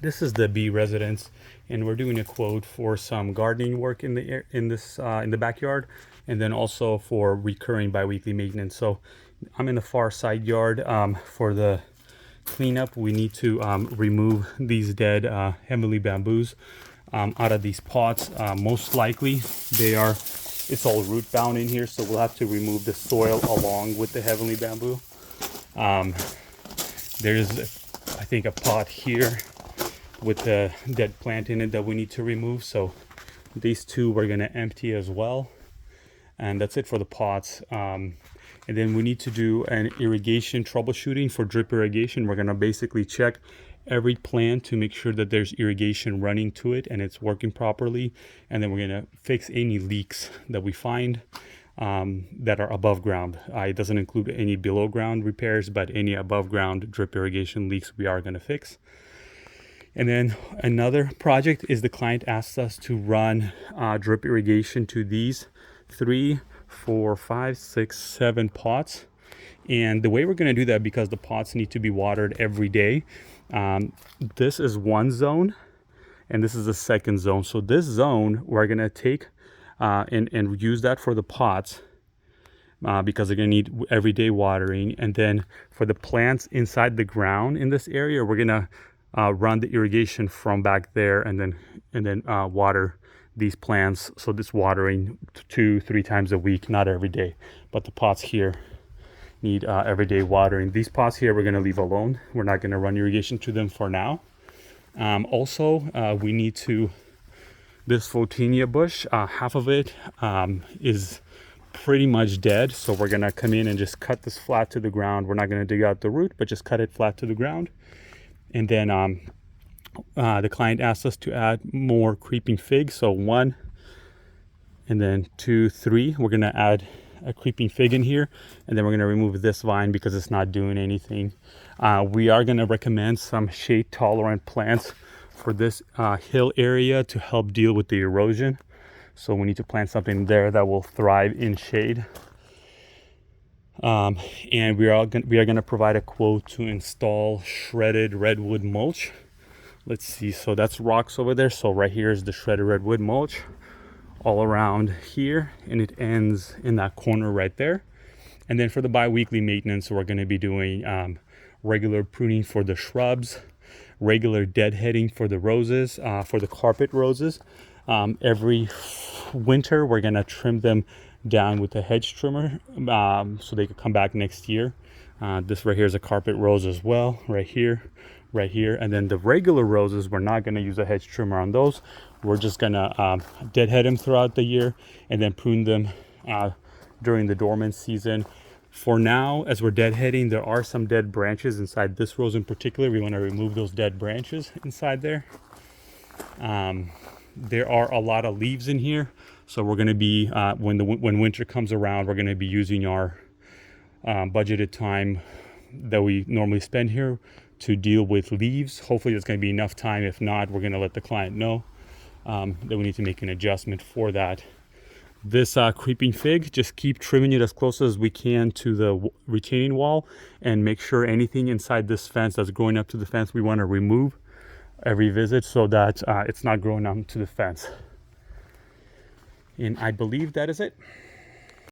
This is the Bie residence, and we're doing a quote for some gardening work in the in the backyard, and then also for recurring biweekly maintenance. So I'm in the far side yard. For the cleanup, we need to remove these dead heavenly bamboos out of these pots. Most likely they are, it's all root bound in here, so we'll have to remove the soil along with the heavenly bamboo. There's, I think, a pot here with the dead plant in it that we need to remove. So these two we're gonna empty as well. And that's it for the pots. And then we need to do an irrigation troubleshooting for drip irrigation. We're gonna basically check every plant to make sure that there's irrigation running to it and it's working properly. And then we're gonna fix any leaks that we find that are above ground. It doesn't include any below ground repairs, but any above ground drip irrigation leaks we are gonna fix. And then another project is the client asked us to run drip irrigation to these 3, 4, 5, 6, 7 pots. And the way we're going to do that, because the pots need to be watered every day, this is one zone and this is the second zone. So this zone we're going to take and use that for the pots because they're going to need everyday watering. And then for the plants inside the ground in this area, we're going to run the irrigation from back there and then water these plants. So this watering 2-3 times a week, not every day, but the pots here need everyday watering. These pots here we're going to leave alone. We're not going to run irrigation to them for now. Also, we need to, this photinia bush, half of it is pretty much dead, so we're going to come in and just cut this flat to the ground. We're not going to dig out the root, but just cut it flat to the ground. And then the client asked us to add more creeping fig. So 1, and then 2, 3. We're going to add a creeping fig in here. And then we're going to remove this vine because it's not doing anything. We are going to recommend some shade tolerant plants for this hill area to help deal with the erosion. So we need to plant something there that will thrive in shade. And we are going to provide a quote to install shredded redwood mulch. Let's see, so that's rocks over there. So right here is the shredded redwood mulch all around here, and it ends in that corner right there. And then for the bi-weekly maintenance, we're going to be doing regular pruning for the shrubs, regular deadheading for the roses, for the carpet roses. Every winter we're going to trim them down with a hedge trimmer so they could come back next year. This right here is a carpet rose as well, right here. And then the regular roses, we're not going to use a hedge trimmer on those. We're just going to deadhead them throughout the year and then prune them during the dormant season. For now, as we're deadheading, there are some dead branches inside this rose in particular. We want to remove those dead branches inside there. There are a lot of leaves in here, so we're going to be when winter comes around, we're going to be using our budgeted time that we normally spend here to deal with leaves. Hopefully there's going to be enough time. If not, we're going to let the client know that we need to make an adjustment for that. This creeping fig, just keep trimming it as close as we can to the retaining wall, and make sure anything inside this fence that's growing up to the fence we want to remove every visit so that it's not growing onto the fence. And I believe that is it.